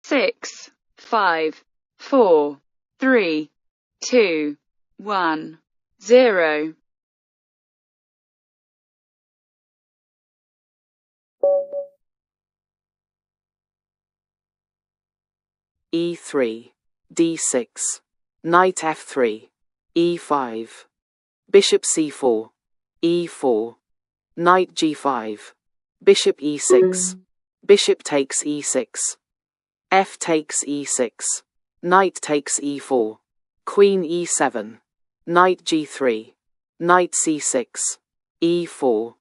6, 5, 4, 3, 2, 1, 0. E3, D6, knight F3, E5, bishop C4, E4, knight G5, bishop E6, bishop takes E6, F takes E6, knight takes E4, queen E7, knight G3, knight C6, E4,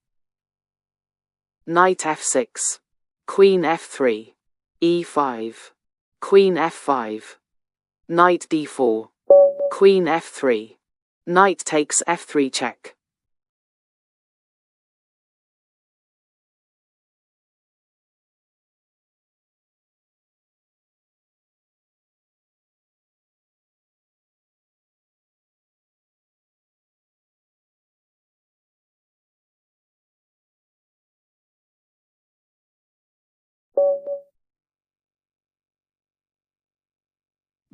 knight F6, queen F3, E5, queen F5, knight D4, queen F3, knight takes F3 check.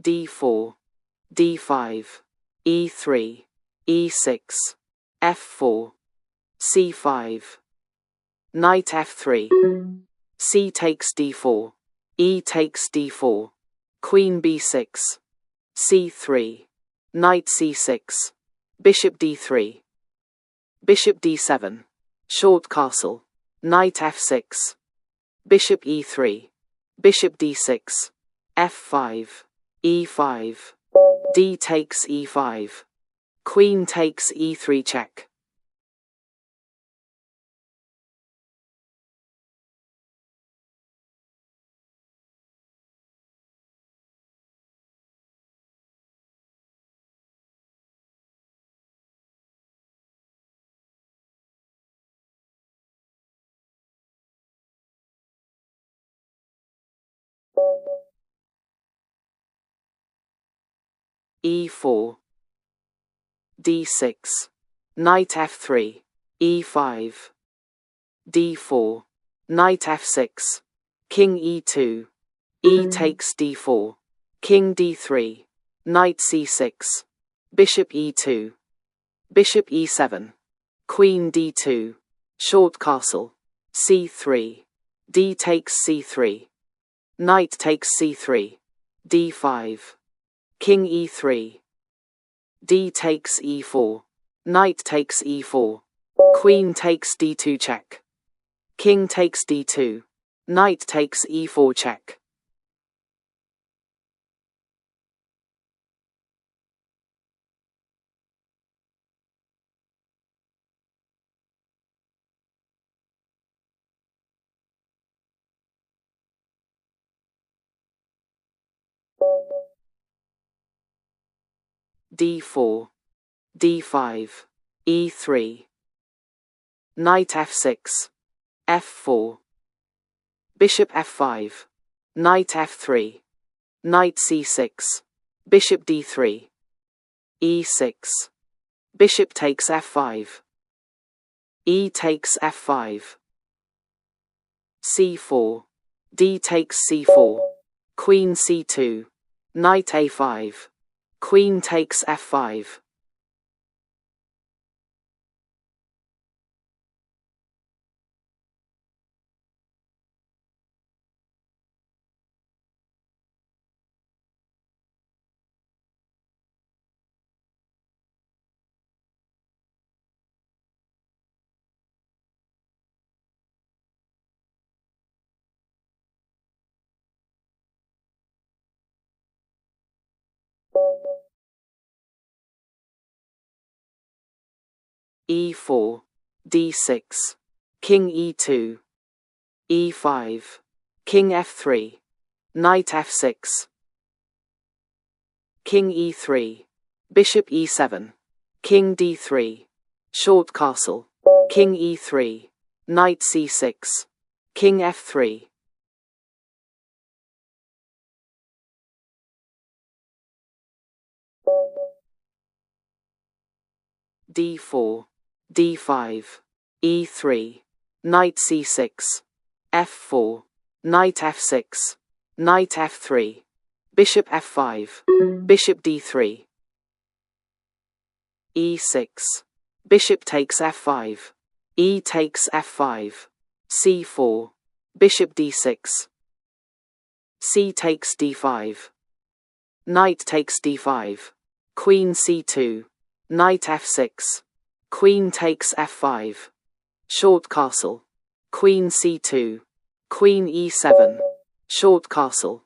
D4, D5, E3, E6, F4, C5, knight F3, C takes D4, E takes D4, queen B6, C3, knight C6, bishop D3, bishop D7, short castle, knight F6, bishop E3, bishop D6, F5, E5, D takes E5, queen takes E3 check. E4, D6, knight F3, E5, D4, knight F6, king E2, E takes D4, king D3, knight C6, bishop E2, bishop E7, queen D2, short castle, C3, D takes C3, knight takes C3, D5, king E3, D takes E4, knight takes E4, queen takes D2 check, king takes D2, knight takes E4 check. D4, D5, E3, knight F6, F4, bishop F5, knight F3, knight C6, bishop D3, E6, bishop takes F5, E takes F5, C4, D takes C4, queen C2, knight A5, queen takes F5. E4, D6, king E2, E5, king F3, knight F6, king E3, bishop E7, king D3, short castle, king E3, knight C6, king F3. D4, D5, E3, knight C6, F4, knight F6, knight f3, bishop f5, bishop d3, e6, bishop takes f5, e takes f5, c4, bishop d6, c takes d5, knight takes d5, queen c2, knight f6, queen takes f5, short castle, queen c2, queen e7, short castle.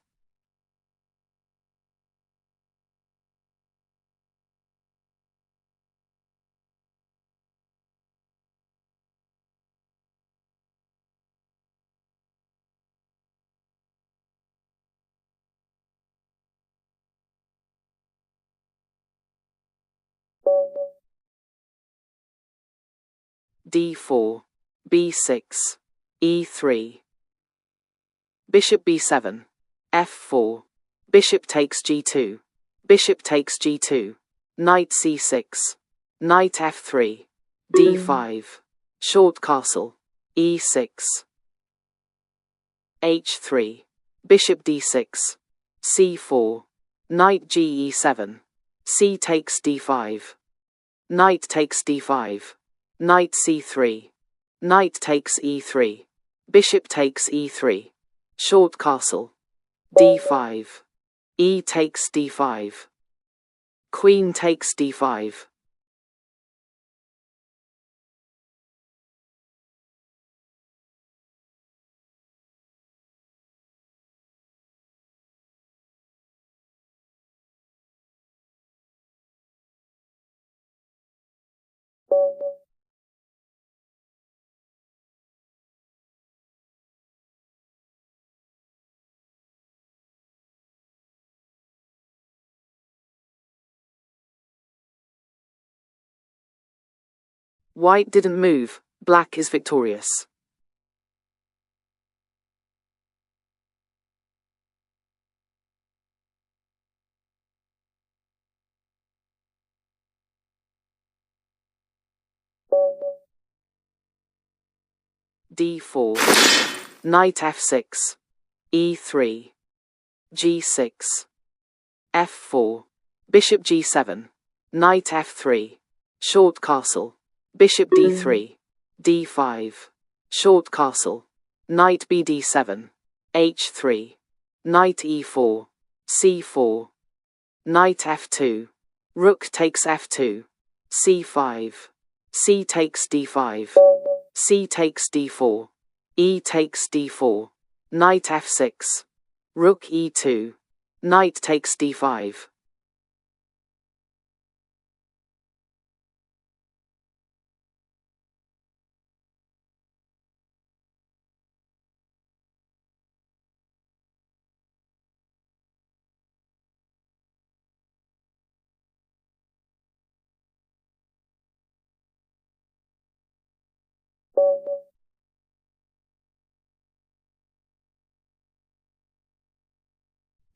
d4, b6, e3, bishop b7, f4, bishop takes g2, bishop takes g2, knight c6, knight f3, d5, short castle, e6, h3, bishop d6, c4, knight ge7, c takes d5, knight takes d5, knight c3, knight takes e3, bishop takes e3, short castle, d5, e takes d5, queen takes d5. White didn't move, black is victorious. d4, knight f6, e3, g6, f4, bishop g7, knight f3, short castle, bishop d3, d5, short castle, knight bd7, h3, knight e4, c4, knight f2, rook takes f2, c5, c takes d5, c takes d4, e takes d4, knight f6, rook e2, knight takes d5.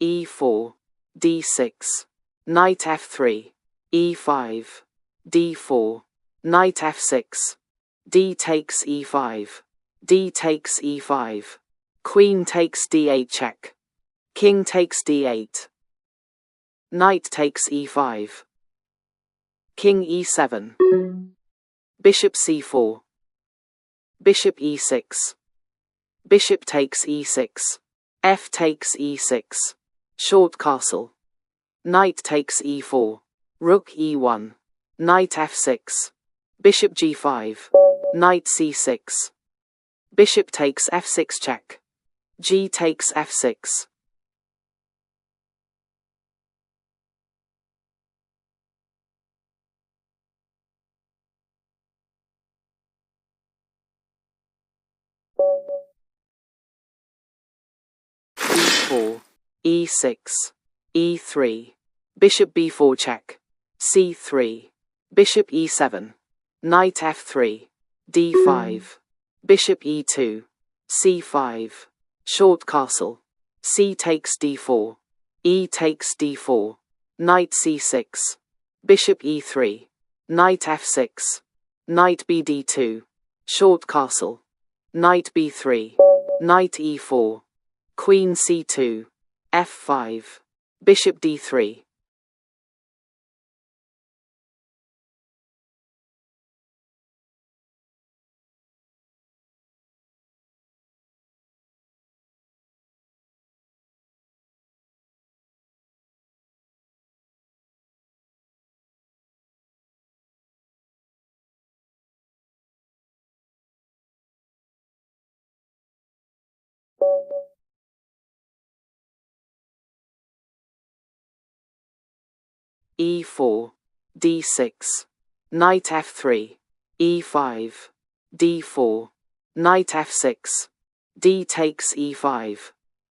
e4, d6, knight f3, e5, d4, knight f6, d takes e5, d takes e5, queen takes d8 check, king takes d8, knight takes e5, king e7, bishop c4, bishop e6, bishop takes e6, f takes e6, short castle, knight takes e4, rook e1, knight f6, bishop g5, knight c6, bishop takes f6 check, g takes f6. e4, e6, e3, bishop b4 check, c3, bishop e7, knight f3, d5, bishop e2, c5, short castle, c takes d4, e takes d4, knight c6, bishop e3, knight f6, knight bd2, short castle, knight b3, knight e4, queen c2, f5, bishop d3. e4, d6, knight f3, e5, d4, knight f6, d takes e5,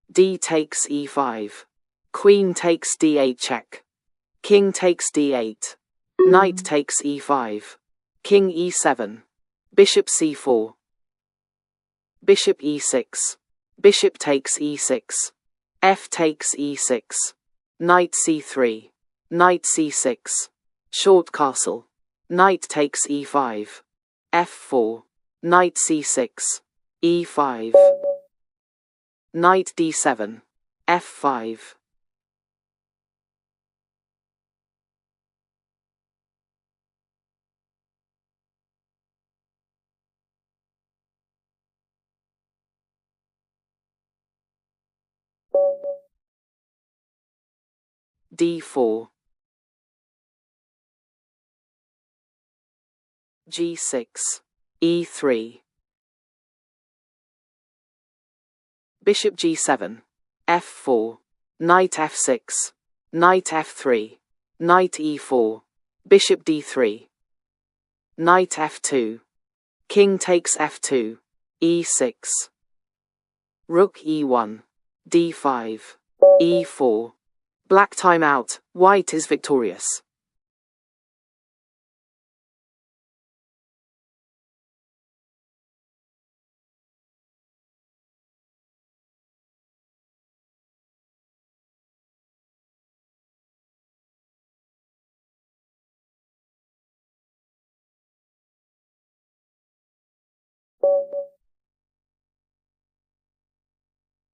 d takes e5, queen takes d8 check, king takes d8, knight takes e5, king e7, bishop c4, bishop e6, bishop takes e6, f takes e6, knight c3, knight c6, short castle, knight takes e5, f4, knight c6, e5, knight d7, f5. d4, g6, e3, bishop g7, f4, knight f6, knight f3, knight e4, bishop d3, knight f2, king takes f2, e6, rook e1, d5, e4. Black timeout, white is victorious.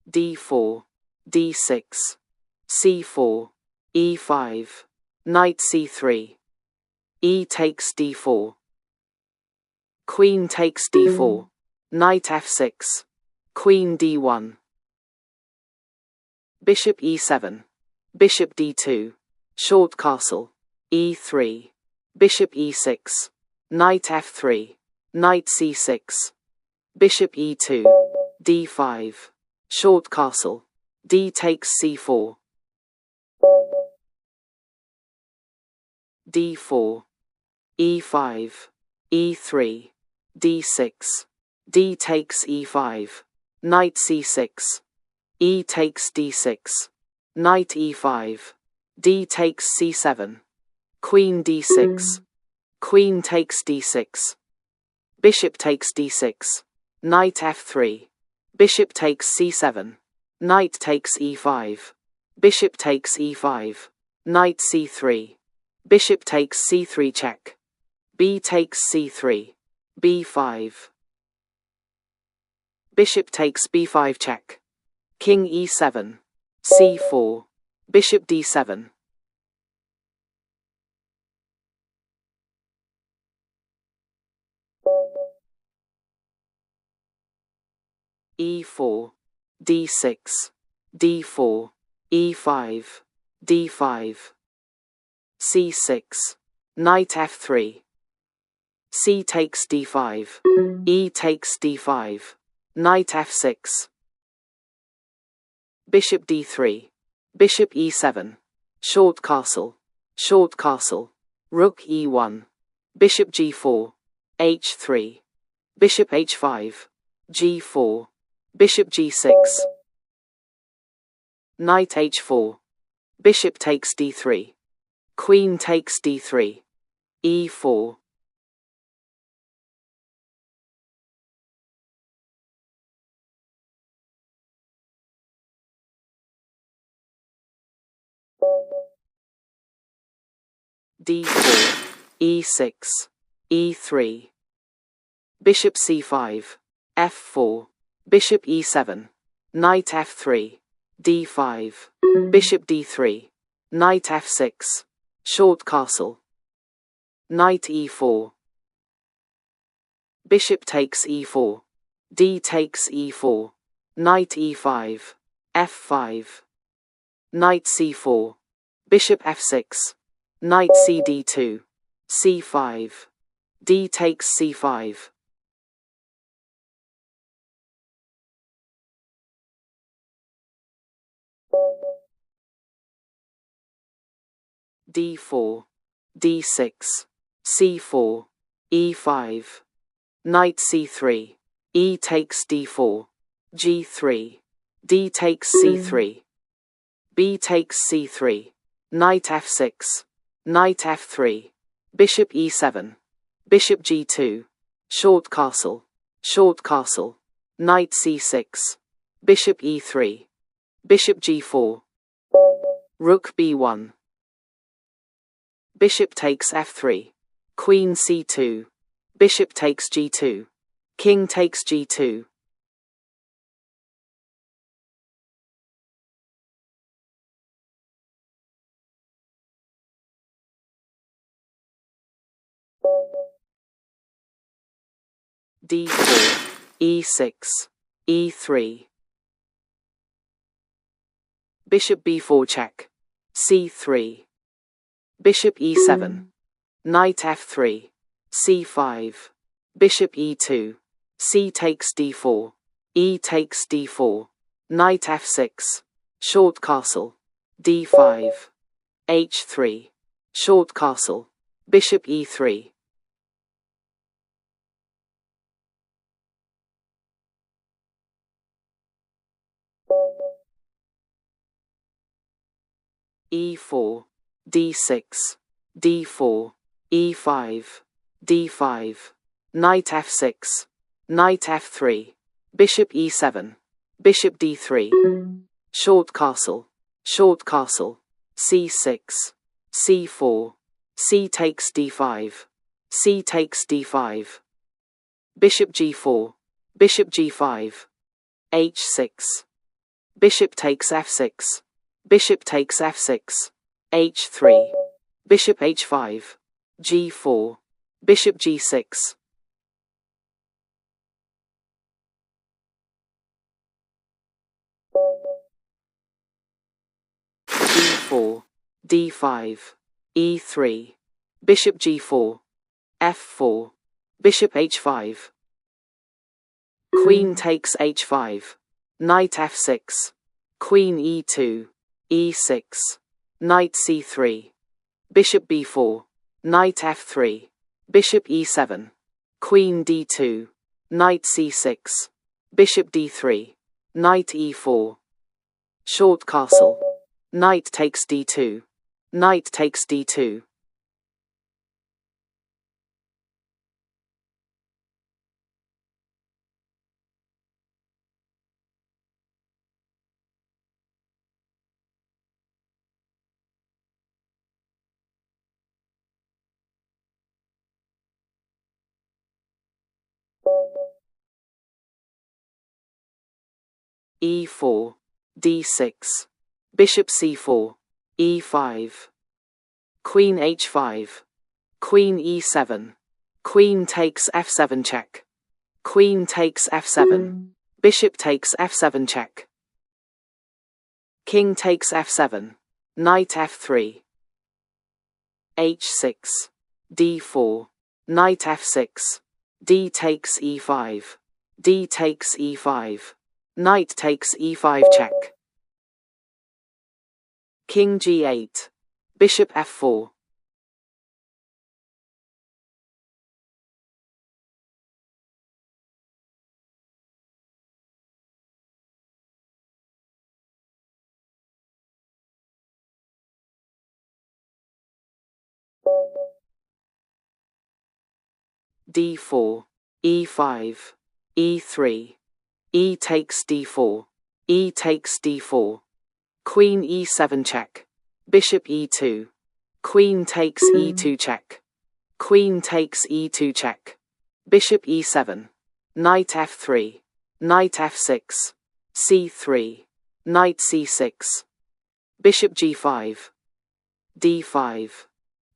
d4, d6, c4, e5, knight c3, e takes d4, queen takes d4, knight f6, queen d1, bishop e7, bishop d2, short castle, e3, bishop e6, knight f3, knight c6, bishop e2, d5, short castle, d takes c4, d4, e5, e3, d6, d takes e5, knight c6, e takes d6, knight e5, d takes c7, queen d6, queen takes d6, bishop takes d6, knight f3, bishop takes c7, knight takes e5, bishop takes e5, knight c3, bishop takes c3 check, b takes c3, b5, bishop takes b5 check, king e7, c4, bishop d7, e4, d6, d4, e5, d5, c6, knight f3, c takes d5, e takes d5, knight f6, bishop d3, bishop e7, short castle, rook e1, bishop g4, h3, bishop h5, g4, bishop g6, knight h4, bishop takes d3, queen takes d3, e4, d4, e6, e3, bishop c5, f4, bishop e7, knight f3, d5. Bishop d3. Knight f6. Short castle. Knight e4. Bishop takes e4. D takes e4. Knight e5. f5. Knight c4. Bishop f6. Knight cd2. c5. D takes c5. d4. d6. c4. e5. Knight c3. E takes d4. g3. D takes c3. B takes c3. Knight f6. Knight f3. Bishop e7. Bishop g2. Short castle. Short castle. Knight c6. Bishop e3. Bishop g4. Rook b1. Bishop takes f3. Queen c2. Bishop takes g2. King takes g2. d4. e6. e3. Bishop b4 check. c3. Bishop e7. Knight f3. c5. Bishop e2. C takes d4. E takes d4. Knight f6. Short castle. d5. h3. Short castle. Bishop e3. e4. d6. d4. e5. d5. Knight f6. Knight f3. Bishop e7. Bishop d3. Short castle. Short castle. c6. c4. C takes d5. C takes d5. Bishop g4. Bishop g5. h6. Bishop takes f6. Bishop takes f6. h3. Bishop h5. g4. Bishop g6. d4. d5. e3. Bishop g4. f4. Bishop h5. Queen takes h5. Knight f6. Queen e2. e6. Knight c3. Bishop b4. Knight f3. Bishop e7. Queen d2. Knight c6. Bishop d3. Knight e4. Short castle. Knight takes d2. Knight takes d2. e4. d6. Bishop c4. e5. Queen h5. Queen e7. Queen takes f7 check. Queen takes f7. Bishop takes f7 check. King takes f7. Knight f3. h6. d4. Knight f6. D takes e5. D takes e5. Knight takes e5 check. King g8. Bishop f4. d4. e5. e3. E takes d4. E takes d4. Queen e7 check. Bishop e2. Queen takes e2 check. Queen takes e2 check. Bishop e7. Knight f3. Knight f6. c3. knight c6, bishop g5, d5,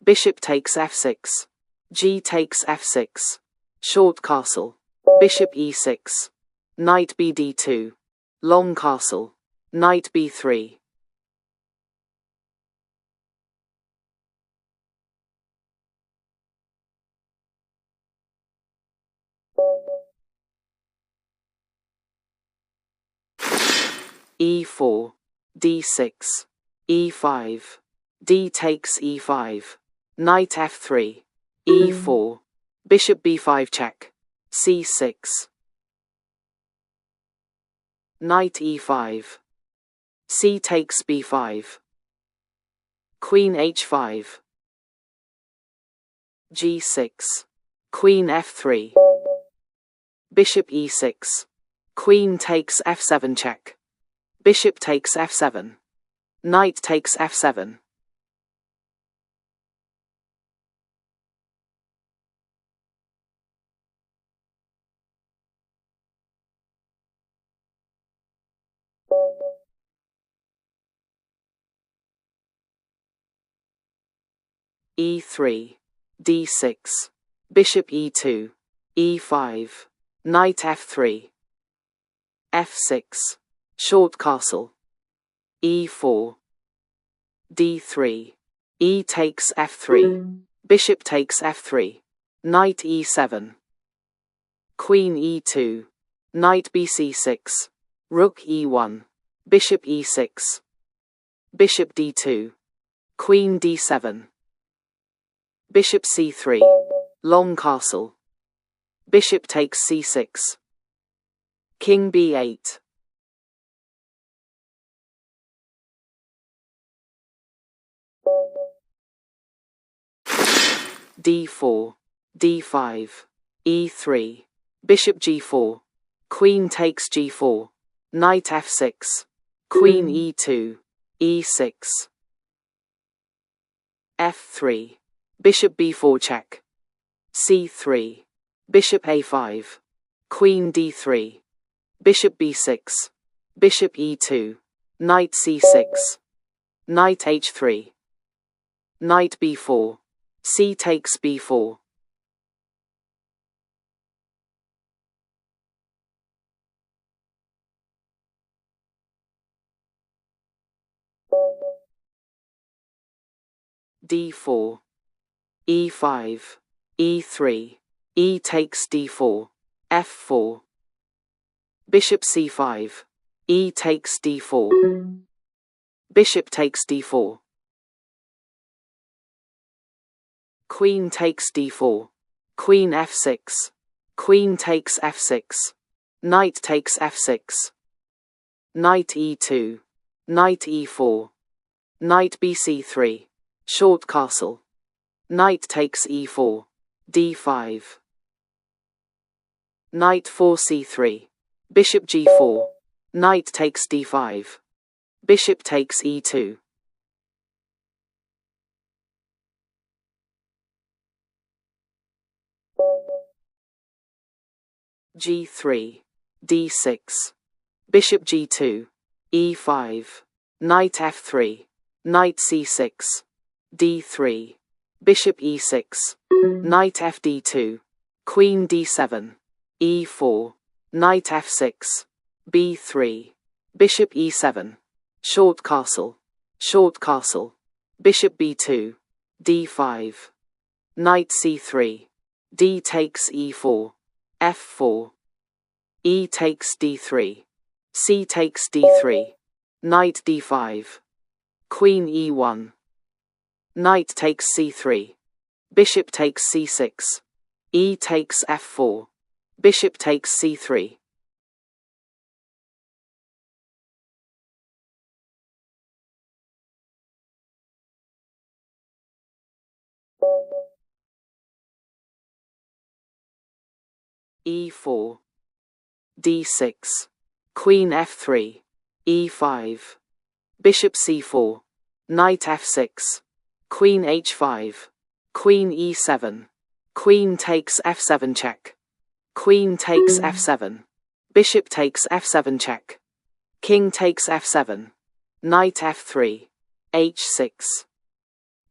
bishop takes f6, g takes f6, short castle, bishop e6, knight bd2, long castle, knight b3. e4, d6, e5, d takes e5, knight f3, e4, bishop b5 check, c6, knight e5, c takes b5, queen h5, g6, queen f3, bishop e6, queen takes f7 check, bishop takes f7, knight takes f7. e3, d6, bishop e2, e5, knight f3, f6, short castle, e4, d3, e takes f3, bishop takes f3, knight e7, queen e2, knight bc6, rook e1, bishop e6, bishop d2, queen d7, bishop c3, long castle, bishop takes c6, king b8. d4, d5, e3, bishop g4, queen takes g4, knight f6, queen e2, e6, f3, bishop b4 check, c3, bishop a5, queen d3, bishop b6, bishop e2, knight c6, knight h3, knight b4, c takes b4. d4, e5, e3, e takes d4, f4, bishop c5, e takes d4, bishop takes d4, queen takes d4, queen f6, queen takes f6, knight takes f6, knight e2, knight e4, knight bc3, short castle, knight takes e4, d5, knight 4c3, bishop g4, knight takes d5, bishop takes e2. g3, d6, bishop g2, e5, knight f3, knight c6, d3, bishop e6, knight fd2, queen d7, e4, knight f6, b3, bishop e7, short castle, bishop b2, d5, knight c3, d takes e4, f4, e takes d3, c takes d3, knight d5, queen e1, knight takes c3, bishop takes c6, e takes f4, bishop takes c3. e4, d6, queen f3, e5, bishop c4, knight f6, queen h5, queen e7, queen takes f7 check, queen takes f7, bishop takes f7 check, King takes f7. Knight f3. h6.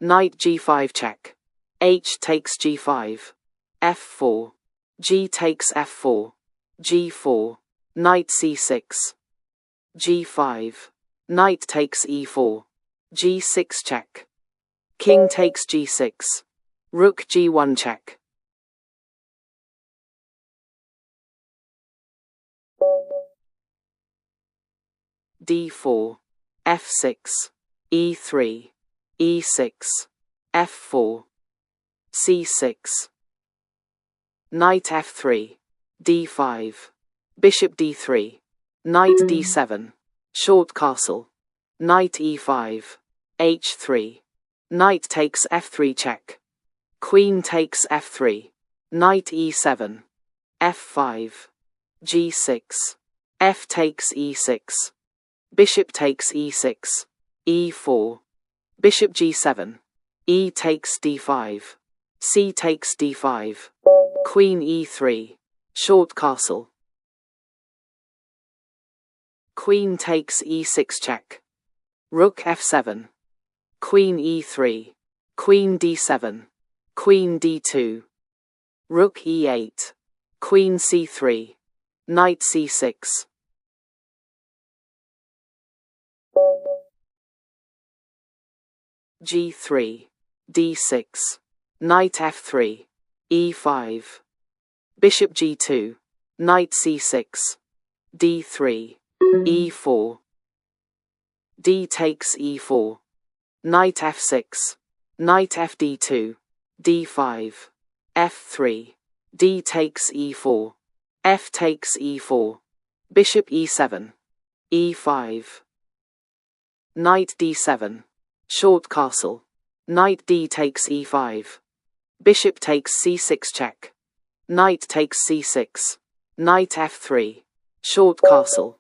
Knight g5 check. H takes g5. f4. G takes f4. g4. Knight c6. g5. Knight takes e4. g6 check. King takes g6. Rook g1 check. d4. f6. e3. e6. f4. c6. Knight f3. d5. Bishop d3. Knight d7. Short castle. Knight e5. h3. Knight takes f3 check. Queen takes f3. Knight e7. f5. g6. F takes e6. Bishop takes e6. e4. Bishop g7. E takes d5. C takes d5. Queen e3. Short castle. Queen takes e6 check. Rook f7. Queen e3. Queen d7. Queen d2. Rook e8. Queen c3. Knight c6. g3. d6. Knight f3. e5. Bishop g2. Knight c6. d3. e4. D takes e4. Knight f6. Knight fd2. d5. f3. D takes e4. F takes e4. Bishop e7. e5. Knight d7. Short castle. Knight d takes e5. Bishop takes c6 check. Knight takes c6. Knight f3. Short castle.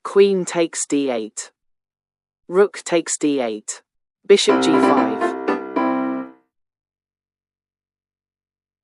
Queen takes d8. Rook takes d8. Bishop g5.